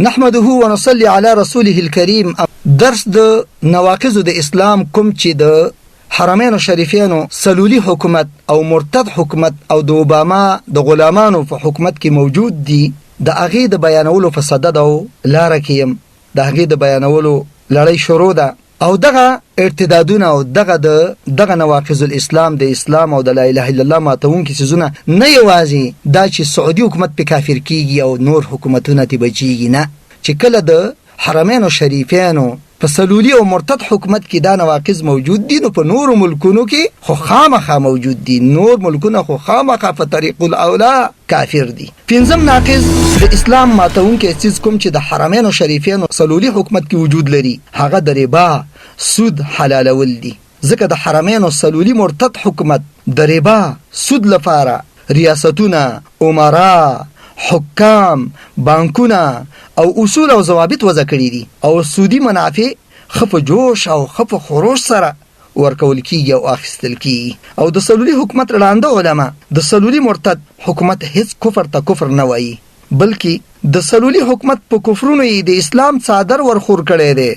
نحمده ونصلي على رسوله الكريم. درس د نواقض د اسلام کوم چې د حرمین شریفینو سلولی حکومت او مرتد حکومت او د اوباما د غلامانو په حکومت کې موجود دي، د هغې د بیانولو په صدد او لاره کې یم. د هغې د بیانولو لړۍ شروع ده او دغه ارتدادونه او دغه نواقض الاسلام د اسلام او د لا اله الا الله ماتونکي څیزونه نه یوازې دا چې سعودي حکومت په کافر کیږي او نور حکومتونه تی بچیږي، نه، چې کله د حرمین شریفینو په سلولی او مرتد حکومت کې دا نواقض موجود دي، نو په نور ملکونو کې خو خامخا موجود دي. نور ملکونه خو خامخا په طریق الاولا کافر دي. پنځم ناقض د اسلام ماتونکی څیز کوم چې د حرمین شریفینو سلولی حکومت کې وجود لري، هغه د ربا سود حلالول دي. ځکه د حرمین سلولی مرتد حکومت د ربا سود لپاره ریاستونه، عمرا، حکام، بانکونه او اصول او ضوابط وضع کړي دي او سودی منافع خف جوش او خف خروش سره ورکول کیږي او اخیستل کیږي. او د سلولی حکومت ړانده علما د سلولی مرتد حکومت هیڅ کفر ته کفر نه وایي، بلکې د سلولی حکومت په کفرونو یې د اسلام څادر ورخور کړی دی.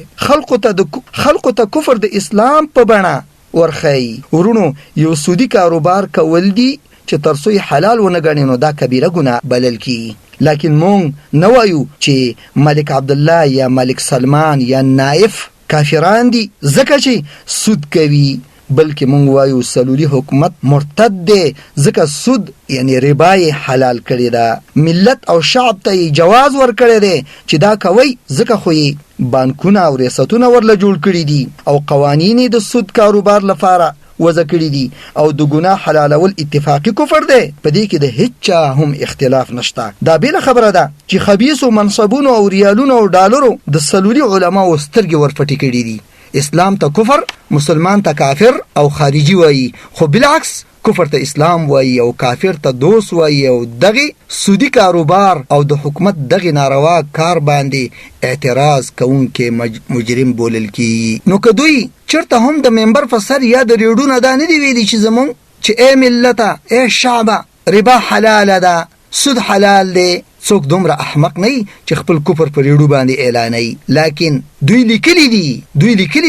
خلقو ته کفر د اسلام په بڼه ورخی. ورونو، یو سودی کاروبار کول دي چې ترڅو حلال ونه ګڼي نو دا کبیره ګناه بلل کی. لیکن مونږ نه وایو چې ملک عبدالله یا ملک سلمان یا نائف کافران دي ځکه چې سود کوي، بلکې مونږ وایو سلولی حکومت مرتد دی ځکه سود یعنی ربا یې حلال کړی ده. ملت او شعب ته یې جواز ورکړی دی چې دا کوي ځکه خو یې بانکونه او ریاستونه ورله جوړ کړي دي او قوانین د سود کاروبار لپاره وضع کړي دي او د ګناه حلالول اتفاقی کفر دی. په دې کې د هیڅ چا هم اختلاف نشته. دا بیل خبره ده چې خبیثو منصبونو او ریالونو او ډالرو د سلولی علماو سترګې ورپټې کړي دي. اسلام ته کفر، مسلمان ته کافر او خارجي وایي، خو بالعکس کفر ته اسلام وایي او کافر ته دوست وایي. او دغه سودی کاروبار او د حکومت دغه ناروا کار باندې اعتراض کوونکې مجرم بولل کی. نو که دوی چرته هم د ممبر په سر یا د ریډونه دا نه دی ویلي چې زمونږ چې ای ملته، ای شعبه، ربا حلاله ده، سود حلال دی، څوک دومره احمق نه چې خپل کفر پر ریډو باندې اعلانوي. لیکن دوی لیکلی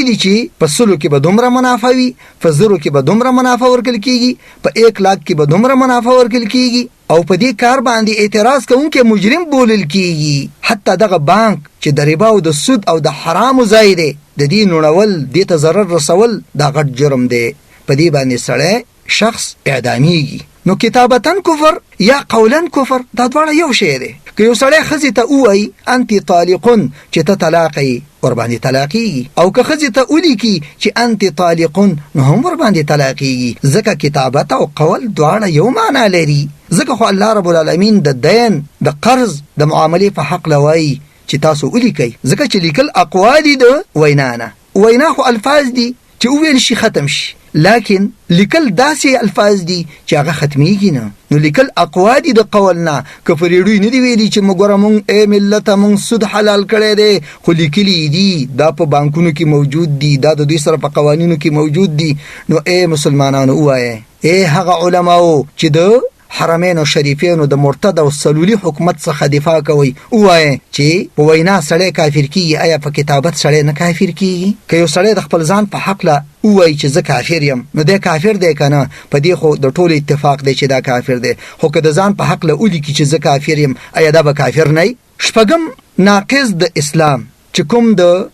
دي چې په سلو کې به دومره منافع وي، په زرو کې به دومره منافع ورکل کیږي، په 1 لاکھ کې به دومره منافع ورکل کیږي او په دې کار باندې اعتراض کوونکې مجرم بولل کیږي. حتی دغه بانک چې د ربا او د سود او د حرامو ځای دی، د دې نوړول، دې ته ضرر رسول دا غټ جرم دی. په دې باندې سړی شخص اعدامیږي. نو کتابتن کفر یا قولن کفر دا دواړه یو شی دی. که یو سړی ښځې ته ووایي انت طالقون چې ته طلاق یې، ورباندې طلاقیږي. او که ښځې ته ولیکي چې انت طالقون نو هم ورباندې طلاقیږي. ځکه کتابت او قول دواړه یو معنا لري. ځکه خو الله رب العالمین د دین، د قرض، د معاملې په حق لوایي چې تاسو ولیکئ. ځکه چې لیکل اقوا دي د وینا نه. وینا خو الفاظ دي چې وویل شي ختم شي، لیکن لیکل داسې الفاظ دي چې هغه ختمیږي نه. نو لیکل اقوا دي د قول نه. که په ریډیو نه دي ویلي چې موږ ګوره مونږ ای ملته مونږ سود حلال کړی دی، خو لیکلي دي، دا په بانکونو کې موجود دي، دا د دوی سره په قوانینو کې موجود دي. نو ای مسلمانانو ووایه، ای هغه علماو چې د حرمین شریفینو د مرتد او سلولی حکومت څخه دفاع کوي، ووایه چې په وینا سړی کافر کیږي، آیا په کتابت سړی نه کافر کیږي؟ که یو سړی د خپل ځان په حق له ووایي چې زه کافر یم، نو دی کافر دی که نه؟ په دې خو د ټولو اتفاق دی چې دا کافر دی. خو که د ځان په حق له ولیکي چې زه کافر یم، آیا دا به کافر نه وي؟ شپږم ناقض د اسلام چې کوم د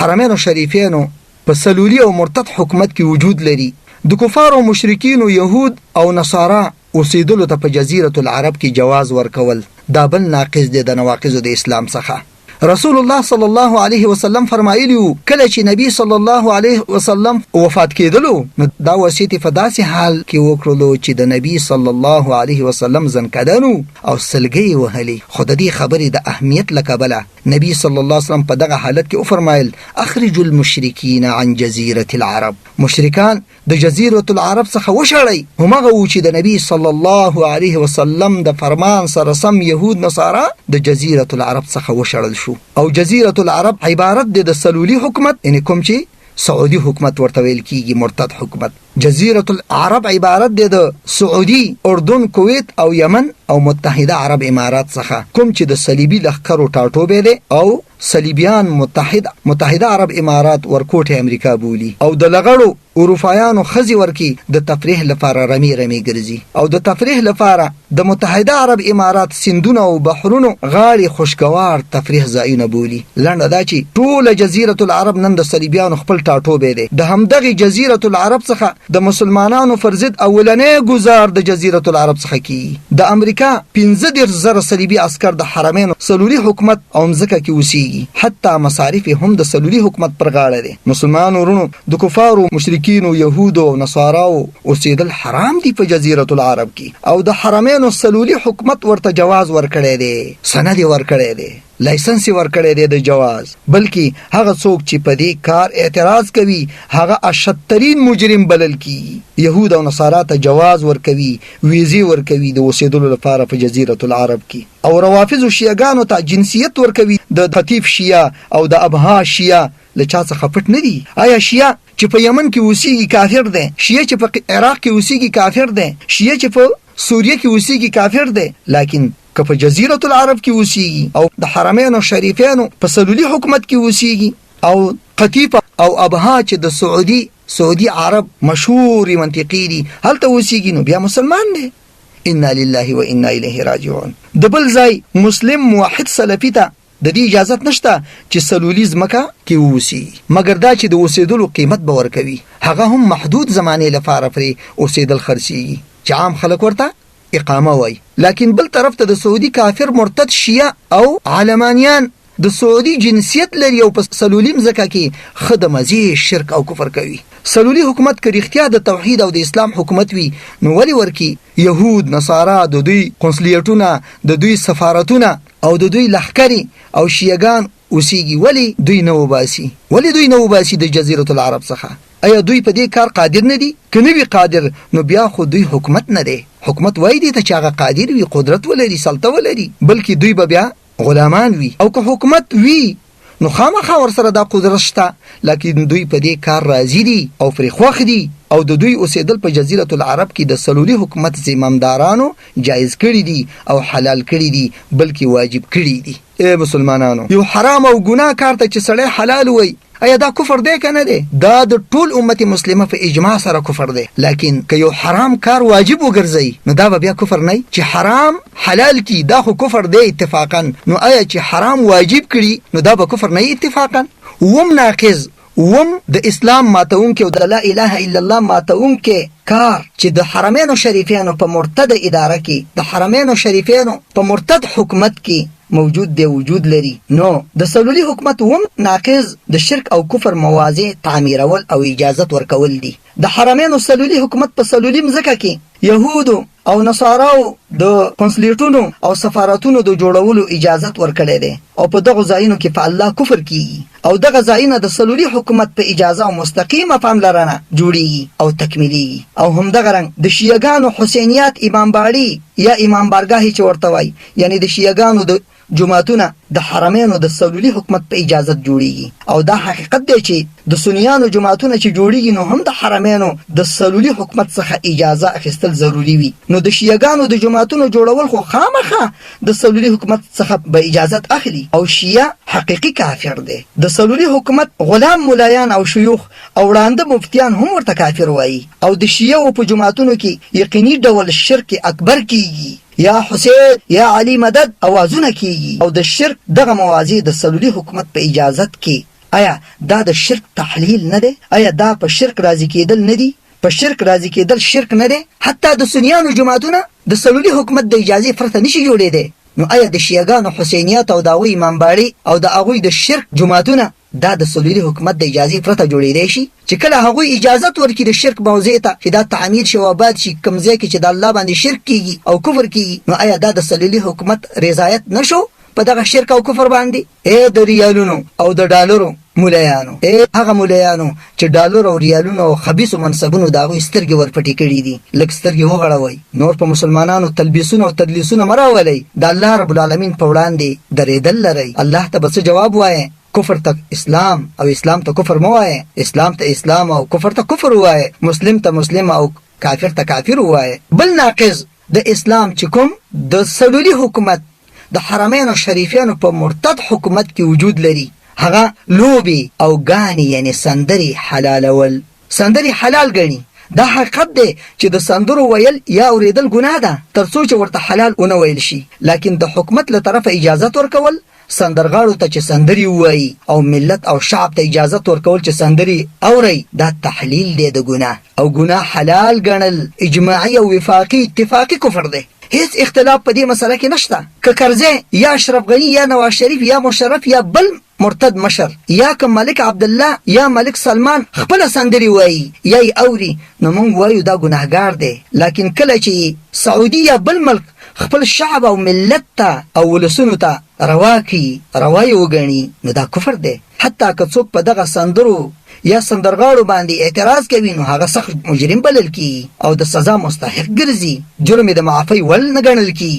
حرمین شریفینو په سلولی او مرتد حکومت کې وجود لري، د کفار او مشرکینو، یهود او نصارا اوسیدلو ته په جزیرة العرب کې جواز ورکول، دا بل ناقض دی د نواقضو د اسلام څخه. رسول الله صلی الله علیه وسلم فرمایلی وو کله چې نبی صلی الله علیه وسلم وفات کېدلو نو دا وصیت په داسې حال کې وکړلو چې د نبی صلی الله علیه وسلم زنکدنو او سلګي وهلي. خو د دې خبرې د اهمیت له کبله نبی صلی الله علیه وسلم په دغه حالت کې وفرمایل اخرجوا المشرکین عن جزیرة العرب، مشرکان د جزیرة العرب څخه وشړئ. همغه و چې د نبی صلی الله علیه وسلم د فرمان سره سم یهود نصارا د جزیرة العرب څخه وشړل شو. او جزیرة العرب عبارت د سلولی حکومت، یعنی کوم چې سعودي حکومت ورته ویل کیږي، مرتد حکومت. جزیرة العرب عبارت دی د سعودي، اردن، کویت او یمن او متحده عرب امارات څخه، کوم چې د صلیبي لښکرو ټاټوبی دی او صلیبیان متحده عرب امارات ورکوټ امریکا بولی، او د لغړو اروپایانو خزي ورکی د تفریح لپاره رمی ګرځي، او د تفریح لپاره د متحده عرب امارات سیندونه او بحرونو غاړي خوشگوار تفریح ځایونه بولی. لنډه دا چې ټوله جزیرة العرب نن د صلیبیانو خپل ټاټوبی دی. د همدغه جزیرة العرب څخه د مسلمانانو پر ضد اولنې گزار د جزیرة العرب څخه کی. د امریکا 15,000 صلیبي عسكر د حرمینو سلولي حکومت او مځکه کې اوسېږي، حتی مصارف هم د سلولي حکومت پر غاړه دي. مسلمان ورونو د کفارو، مشرکینو، يهودو او نصاراو اوسېدل حرام دي په جزیرة العرب کې، او د حرمینو سلولي حکومت ورته جواز ورکړی دی، سند ورکړی دی، لایسنس ورکړی دی د جواز. بلکې هغه څوک چې په دې کار اعتراض کوي هغه اشدترین مجرم بلل کی. يهود او نصارا ته جواز ورکوي، ویزې ورکوي د اوسېدلو لپاره په جزیرة العرب کې، او روافض او شیعاګانو ته جنسیت ورکوي. د خطیف شیعه او د ابها شیعه له چا څخه پټ نه دي. آیا شیعه چې په یمن کې اوسېږي کافر دی؟ شیعه چې په عراق کې اوسېږي کافر دی؟ شیعه چې په سوریه کې اوسېږي کافر دی؟ لیکن که په جزیرة العرب کې اوسېږي او د حرمینو شریفینو په سلولي حکومت کې اوسېږي، او خطیف او ابها چې د سعودي عرب مشهوري منطقې دي هلته اوسېږي، نو بیا مسلمان دی. انا لله و انا الیه راجعون. د بل ځای مسلم موحد سلفي ته د دې اجازه نشته چې سلولي ځمکه کې اوسي، مګر دا چې د اوسېدلو قیمت به ورکوي، هغه هم محدود زمانې لپاره پرې اوسېدل خرڅېږي چې عام خلک ورته اقامه وای. لیکن بل طرف ته د سعودي کافر مرتد شیعه او علمانیان د سعودي جنسیت لري او په سلولي مځکه کې خدمزي شرک او کفر کوي. سلولي حکومت که رښتیا د توحید او د اسلام حکومت وي نو ولې ورکی يهود، نصارا، د دوی قنصلیتونه، د دوی سفارتونه او د دوی لښکرې او شیعاګان اوسېږي، ولې دوی نه وباسي؟ ولې دوی نه وباسي د جزیرة العرب څخه؟ ایا دوی په دې کار قادر نه دي؟ که نه وي قادر نو بیا خو دوی حکومت نه دی. حکومت وای دی ته چې هغه قادر وي، قدرت ولري، سلطه ولري، بلکې دوی به بیا غلامان وي. او که حکومت وي نو خامخا ورسره دا قدرت شته، لیکن دوی په دې کار راضي دي او پرې خوښ دي، او د دوی اوسېدل په جزیرة العرب کې د سلولي حکومت زمامدارانو جایز کړي دي او حلال کړي دي، بلکې واجب کړي دي. ای مسلمانانو، یو حرام او ګناه کار ته چې سړی حلال وای، ایا دا کفر دی که نه دی؟ دا د ټول امت مسلمه په اجماع سره کفر دی. لیکن که یو حرام کار واجب وګرځي نو دا به بیا کفر نه، چې حرام حلال کی دا خو کفر دی اتفاقا. نو آیا چې حرام واجب کړي نو دا به کفر نه اتفاقا؟ وم ناقض، وم د اسلام ماتونکي او د لا اله الا الله ماتونکي کار چې د حرمینو شریفینو په مرتد اداره کې، د حرمینو شریفینو په مرتد حکومت کې موجود دی، وجود لري، نو د سلولي حکومت هم ناقض د شرک او کفر مواضع تعمیرول او اجازت ورکول دي. د حرمینو سلولي حکومت په سلولي مځکه کې يهودو او نصاراو د قنصلیتونو او سفارتونو د جوړولو اجازت ورکړی دی، او په دغه ځایونو کې په الله کفر کیږي، او دغه ځایونه د سلولي حکومت په اجازه او مستقیمه پاملرنه جوړیږي او تکمیلیږي. او همدغه رنګ د شیعاګانو حسینیات امامباړي یا امام بارګاهي چې ورته وایي، یعنی د شیعاګانو د جماعتونه د حرمینو د سلولي حکومت په اجازت جوړیږي، او دا حقیقت دی چې د سنیانو جماعتونه چې جوړیږي نو هم د حرمینو د سلولي حکومت څخه اجازه اخیستل ضروری وي. نو د شیعاګانو د جماعتونو جوړول خو خامخا د سلولي حکومت څخه به اجازت اخلي، او شیعه حقیقي کافر دی. د سلولي حکومت غلام مولایان او شيوخ او وړاندې مفتیان هم ورته کافر وایي، او د شیعه په جماعتونو کې یقیني ډول شرک اکبر کیږي، یا حسین یا علی مدد اوازونه کیږي، او د شرک دغه مواضع د سلولي حکومت په اجازت کې. آیا دا د شرک تحلیل نه دی؟ آیا دا په شرک راضي کېدل نه دی؟ په شرک راضي کېدل شرک نه دی؟ حتی د سنیانو جماعتونه د سلولي حکومت د اجازې پرته نشي جوړېدی. نو آیا د شیعاګانو حسینیات او د هغوی امامباړي او د هغوی د شرک جماعتونه دا د سلولي حکومت د اجازې پرته جوړېدی شي؟ چې کله هغوی اجازت ورکړي د شرک موضوع ته چې دا تعمیر شي او آباد شي کوم ځای کې چې د الله باندې شرک کیږي او کفر کیږي، نو آیا دا د سلولي حکومت رضایت نشو په دغه شرک او کفر باندې؟ ای د ریالونو او د ډالرو مولایانو، ای هغه مولایانو چې ډالر او ریالونو او خبیثو منصبونو د هغوی سترګې ورپټې کړي دي، لږ سترګې وغړوئ، نور په مسلمانانو تلبیسونه او تدلیسونه مه راولئ، د الله رب العالمین په وړاندې درېدل لرئ. الله ته به څه جواب وایې؟ کفر ته اسلام او اسلام ته کفر مه وایه، اسلام ته اسلام او کفر ته کفر ووایه، مسلم ته مسلم او کافر ته کافر ووایه. بل ناقض د اسلام چې کوم د سلولي حکومت د حرمینو شریفینو په مرتد حکومت کې وجود لري، هغه لوبې او ګانې یعنی سندرې حلالول، سندرې حلال ګڼي. دا حقیقت دی چې د سندرو ویل یا اوریدل ګناه ده تر څو چې ورته حلال ونه ویل شي، لکن د حکومت له طرفه اجازت ورکول سندرغاړو ته چې سندرې ووایي او ملت او شعب ته اجازت ورکول چې سندرې اوري، دا تحلیل دی د ګناه او ګناه حلال ګڼل اجماعي او وفاقي اتفاقي کفر دی. هیڅ اختلاف په دې مسله کې نشته. که کرزی یا اشرف غني یا نواز شریف یا مشرف یا بل مرتد مشر یا که ملک عبدالله یا ملک سلمان خپل سندري وایي یا یې اوري، نو موږ وایو دا ګناهګار دی. لکن کله چې سعودي یا بل ملک خپل شعب او ملت ته او ولسونو ته روا کړي، روایې وګڼي، نو دا کفر دی. حتی که څوک په دغه سندرو یا سندرغاړو باندې اعتراض کوي نو هغه سخت مجرم بلل کی او د سزا مستحق ګرځي، جرم د معافی ول نه ګڼل کی.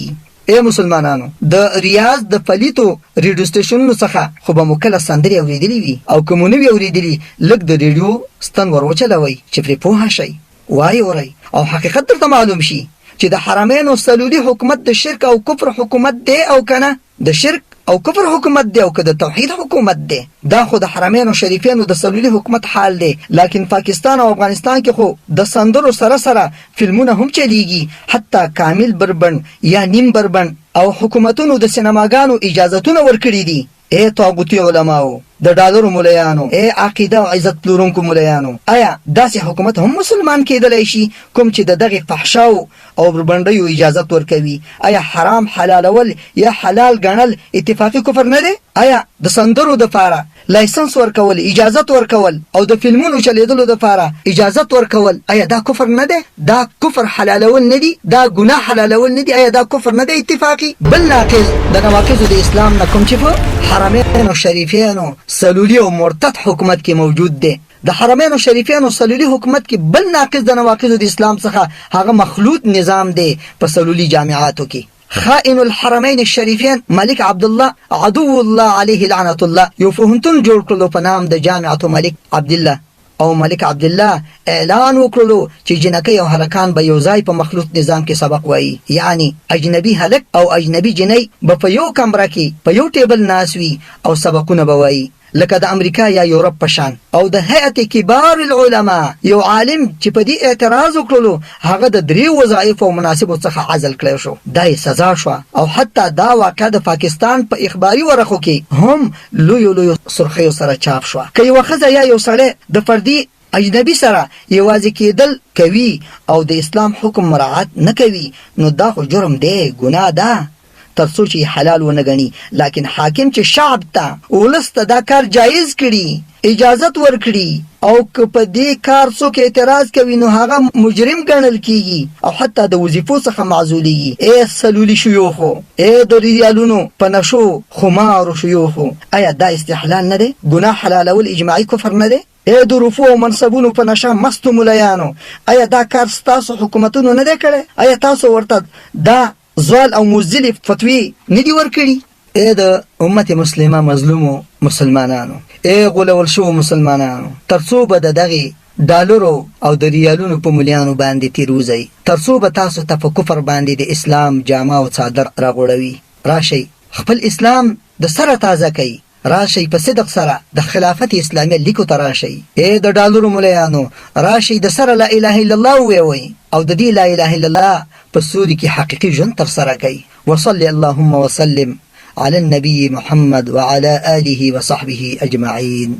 اے مسلمانانو، د ریاض د پلیتو ریډیو سټیشنونو څخه خو به مو کله سندرې اورېدلې وي او که مو نه وي اورېدلي، لږ د ریډیو ستن ور وچلوئ چې پرې پوهه شئ، وایې اورئ او حقیقت درته معلوم شي چې د حرمینو سلولي حکومت د شرک او کفر حکومت دی او که نه، د شرک او کفر حکومت دی او که د توحید حکومت دی. دا خو د حرمینو شریفینو د سلولي حکومت حال دی. لکن پاکستان او افغانستان کې خو د سندرو سره سره فلمونه هم چلیږي، حتی کامل بربند یا نیم بربند او حکومتونو د سینماګانو اجازتونه ورکړي دي. اے طاغوتي علماو، د ډالرو مليانو، اے عقیده او عزت پلورونکو مليانو، آیا داسې حکومت هم مسلمان کېدلی شي کوم چې د دغې فحشاو او بربندیو اجازت ورکوي؟ آیا حرام حلالول یا حلال ګڼل اتفاقي کفر نه دی؟ آیا د سندرو دپاره لایسنس ورکول، اجازت ورکول او د فلمونو چلیدلو دپاره اجازت ورکول، آیا دا کفر نه دی؟ دا کفر حلالول نه دی؟ دا ګناه حلالول نه دی؟ آیا دا کفر نه دی اتفاقي؟ بل ناقض د نواقضو د اسلام نه کوم چې په حرمینو شریفینو سلولي او مرتد حکومت کې موجود دی. د حرمینو شریفینو سلولي حکومت کې بل ناقض د نواقضو د اسلام څخه هغه مخلوط نظام دی په سلولي جامعاتو کې. خائن الحرمین الشریفین ملک عبدالله عدو الله علیه لعنت الله یو پوهنتون جوړ کړلو په نام د جامعة ملک عبدالله، او ملک عبدالله اعلان وکړلو چې جنکۍ او هلکان به یو ځای په مخلوط نظام کې سبق وایي، یعنی اجنبي هلک او اجنبي جنۍ به په یو کمره کې په یو ټیبل ناست وي او سبقونه به وایي، لکه د امریکا یا یورپ په شان. او د هیئت کبار العلماء یو عالم چې په دې اعتراض وکړلو هغه د 3 وظایفو او مناسبو څخه عزل کړی شو، دا یې سزا شوه. او حتی دا واقعه د پاکستان په اخباري ورقو کې هم لویو سرخیو سره چاپ شوه. که یوه ښځه یا یو سړی د فردي اجنبي سره یوازې کېدل کوي او د اسلام حکم مراعات نه کوي، نو دا خو جرم دی، ګناه ده، تر څو چې حلال ونه ګڼي. لکن حاکم چې شعب ته ولس ته دا کار جایز کړي، اجازت ورکړي، او که په دې کار څوک اعتراض کوي نو هغه مجرم ګڼل کیږي او حتی د وظیفو څخه معزولیږي. اے سلولي شيوخو، اے د ریالونو په نشو خمارو شيوخو، آیا دا استحلال نه دی؟ ګناه حلالول اجماعي کفر نه دی؟ اے د رفو او منصبونو په نشه مستو مليانو، آیا دا کار ستاسو حکومتونو نه دی کړی؟ آیا تاسو ورته دا زوال او مزلي فتوی نه دی ورکړي؟ اے د امت مسلمه مظلومو مسلمانانو، اے غولول شو مسلمانانو، تر څو به د دغې ډالرو او د ریالونو په ملیانو باندې تیروځئ، تر څو به تاسو ته په کفر باندې د اسلام جامه او څادر راغوړوي. راشئ خپل اسلام د سره تازه کوي، راشئ په صدق سره د خلافت اسلامیه لیکو ته راشئ. اے د ډالرو ملیانو، راشئ د سره لا اله الا الله ووایئ او د دې لا اله الا الله په سوري کې حقیقي ژوند تر سره کوي. وصلي اللهم وسلم على النبي محمد وعلى آله وصحبه أجمعين.